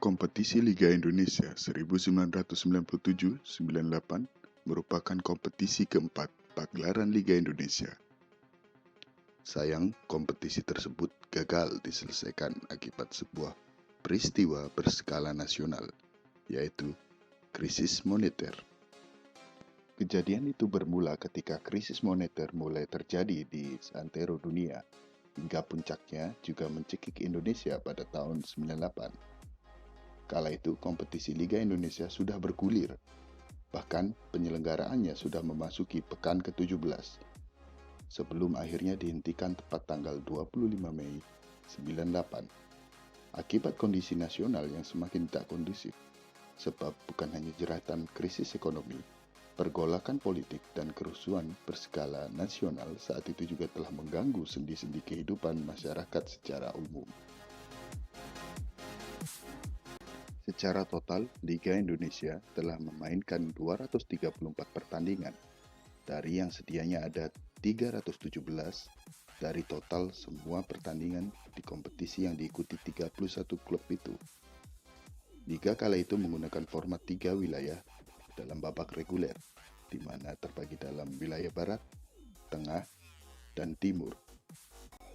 Kompetisi Liga Indonesia 1997-98 merupakan kompetisi keempat pagelaran Liga Indonesia. Sayang, kompetisi tersebut gagal diselesaikan akibat sebuah peristiwa berskala nasional, yaitu krisis moneter. Kejadian itu bermula ketika krisis moneter mulai terjadi di seantero dunia, hingga puncaknya juga mencekik Indonesia pada tahun 98. Kala itu kompetisi Liga Indonesia sudah bergulir, bahkan penyelenggaraannya sudah memasuki pekan ke-17, sebelum akhirnya dihentikan tepat tanggal 25 Mei 98, akibat kondisi nasional yang semakin tak kondusif, sebab bukan hanya jeratan krisis ekonomi, pergolakan politik dan kerusuhan berskala nasional saat itu juga telah mengganggu sendi-sendi kehidupan masyarakat secara umum. Secara total, Liga Indonesia telah memainkan 234 pertandingan, dari yang sedianya ada 317 dari total semua pertandingan di kompetisi yang diikuti 31 klub itu. Liga kala itu menggunakan format 3 wilayah dalam babak reguler, di mana terbagi dalam wilayah Barat, Tengah, dan Timur.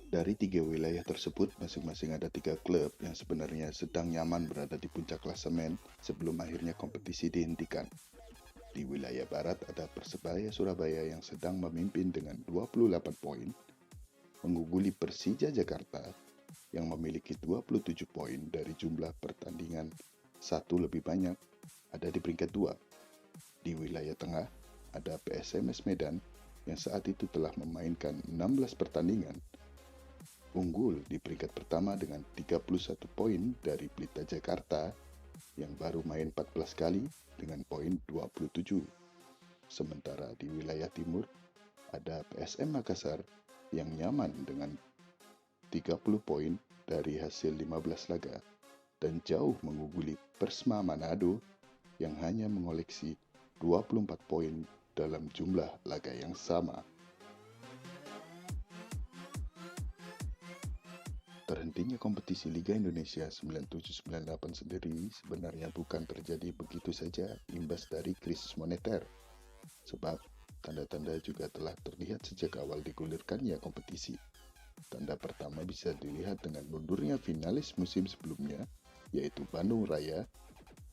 Dari 3 wilayah tersebut, masing-masing ada 3 klub yang sebenarnya sedang nyaman berada di puncak klasemen sebelum akhirnya kompetisi dihentikan. Di wilayah Barat ada Persebaya Surabaya yang sedang memimpin dengan 28 poin, mengungguli Persija Jakarta yang memiliki 27 poin dari jumlah pertandingan satu lebih banyak, ada di peringkat 2. Di wilayah Tengah ada PSMS Medan yang saat itu telah memainkan 16 pertandingan, unggul di peringkat pertama dengan 31 poin dari Pelita Jakarta yang baru main 14 kali dengan poin 27. Sementara di wilayah timur ada PSM Makassar yang nyaman dengan 30 poin dari hasil 15 laga dan jauh mengungguli Persma Manado yang hanya mengoleksi 24 poin dalam jumlah laga yang sama. Terhentinya kompetisi Liga Indonesia 97-98 sendiri sebenarnya bukan terjadi begitu saja imbas dari krisis moneter, sebab tanda-tanda juga telah terlihat sejak awal digulirkannya kompetisi. Tanda pertama bisa dilihat dengan mundurnya finalis musim sebelumnya, yaitu Bandung Raya,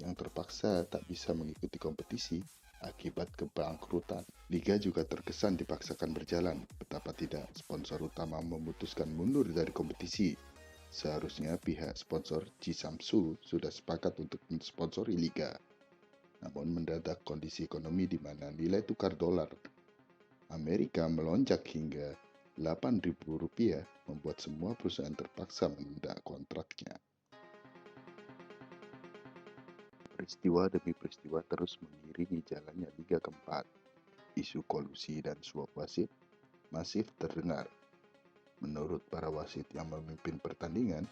yang terpaksa tak bisa mengikuti kompetisi akibat kebangkrutan. Liga juga terkesan dipaksakan berjalan, betapa tidak sponsor utama memutuskan mundur dari kompetisi. Seharusnya pihak sponsor Jisamsu sudah sepakat untuk mensponsori Liga. Namun mendadak kondisi ekonomi di mana nilai tukar dolar Amerika melonjak hingga Rp8.000 membuat semua perusahaan terpaksa menunda kontraknya. Peristiwa demi peristiwa terus mengiringi jalannya Liga keempat. Isu kolusi dan suap wasit masif terdengar. Menurut para wasit yang memimpin pertandingan,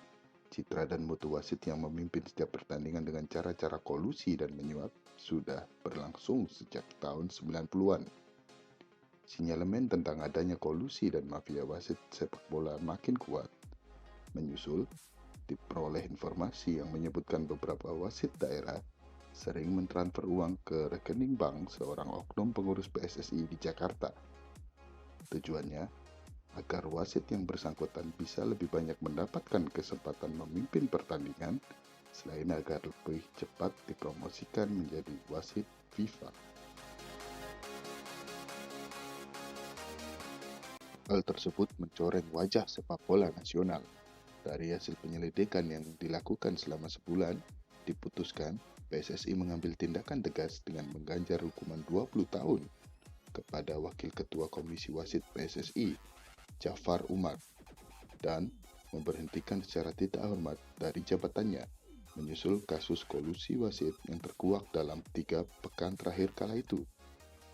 citra dan mutu wasit yang memimpin setiap pertandingan dengan cara-cara kolusi dan menyuap sudah berlangsung sejak tahun 90-an. Sinyalemen tentang adanya kolusi dan mafia wasit sepak bola makin kuat. Menyusul, diperoleh informasi yang menyebutkan beberapa wasit daerah sering mentransfer uang ke rekening bank seorang oknum pengurus PSSI di Jakarta. Tujuannya agar wasit yang bersangkutan bisa lebih banyak mendapatkan kesempatan memimpin pertandingan, selain agar lebih cepat dipromosikan menjadi wasit FIFA. Hal tersebut mencoreng wajah sepak bola nasional. Dari hasil penyelidikan yang dilakukan selama sebulan, diputuskan PSSI mengambil tindakan tegas dengan mengganjar hukuman 20 tahun kepada Wakil Ketua Komisi Wasit PSSI, Jafar Umar, dan memberhentikan secara tidak hormat dari jabatannya, menyusul kasus kolusi wasit yang terkuak dalam 3 pekan terakhir kala itu.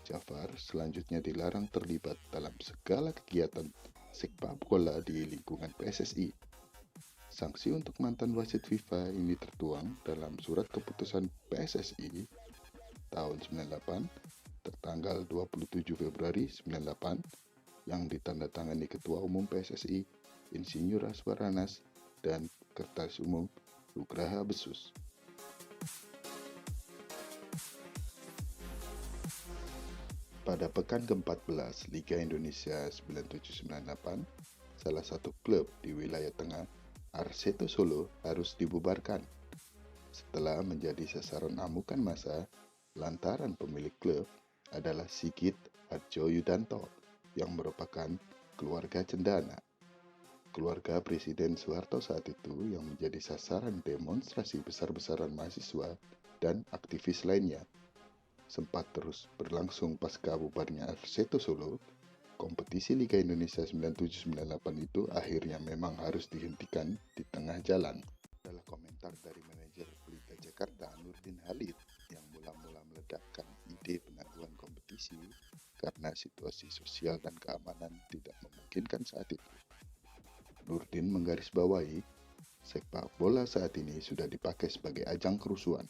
Jafar selanjutnya dilarang terlibat dalam segala kegiatan sepak bola di lingkungan PSSI. Sanksi untuk mantan wasit FIFA ini tertuang dalam surat keputusan PSSI tahun 98 tertanggal 27 Februari 98 yang ditandatangani Ketua Umum PSSI Insinyur Aswar Anas dan Sekretaris Umum Nugraha Besus. Pada pekan ke-14 Liga Indonesia 9798, salah satu klub di wilayah tengah, Arseto Solo, harus dibubarkan setelah menjadi sasaran amukan massa lantaran pemilik klub adalah Sigit Hadjoyudanto yang merupakan keluarga cendana. Keluarga Presiden Soeharto saat itu yang menjadi sasaran demonstrasi besar-besaran mahasiswa dan aktivis lainnya. Sempat terus berlangsung pasca bubarnya Arseto Solo, kompetisi Liga Indonesia 9798 itu akhirnya memang harus dihentikan di tengah jalan. Adalah komentar dari manajer Pelita Jakarta Nurdin Halid yang mula-mula meledakkan ide penangguhan kompetisi karena situasi sosial dan keamanan tidak memungkinkan saat itu. Nurdin menggarisbawahi, sepak bola saat ini sudah dipakai sebagai ajang kerusuhan.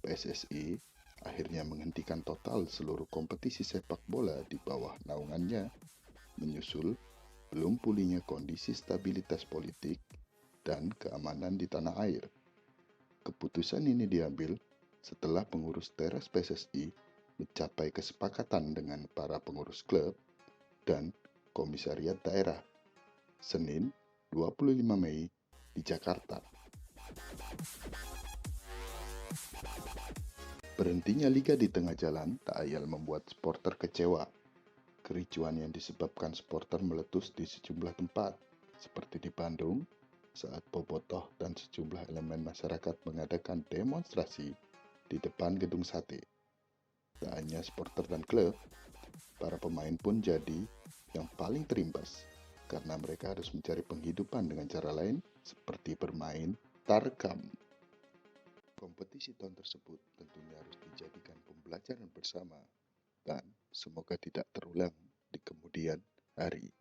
PSSI akhirnya menghentikan total seluruh kompetisi sepak bola di bawah naungannya, menyusul belum pulihnya kondisi stabilitas politik dan keamanan di tanah air. Keputusan ini diambil setelah pengurus teras PSSI mencapai kesepakatan dengan para pengurus klub dan komisariat daerah Senin 25 Mei di Jakarta. Berhentinya liga di tengah jalan tak ayal membuat supporter kecewa. Kericuan yang disebabkan supporter meletus di sejumlah tempat, seperti di Bandung, saat Bobotoh dan sejumlah elemen masyarakat mengadakan demonstrasi di depan gedung sate. Tak hanya supporter dan klub, para pemain pun jadi yang paling terimbas karena mereka harus mencari penghidupan dengan cara lain seperti bermain tarkam. Kompetisi tahun tersebut tentunya harus dijadikan pembelajaran bersama dan semoga tidak terulang di kemudian hari.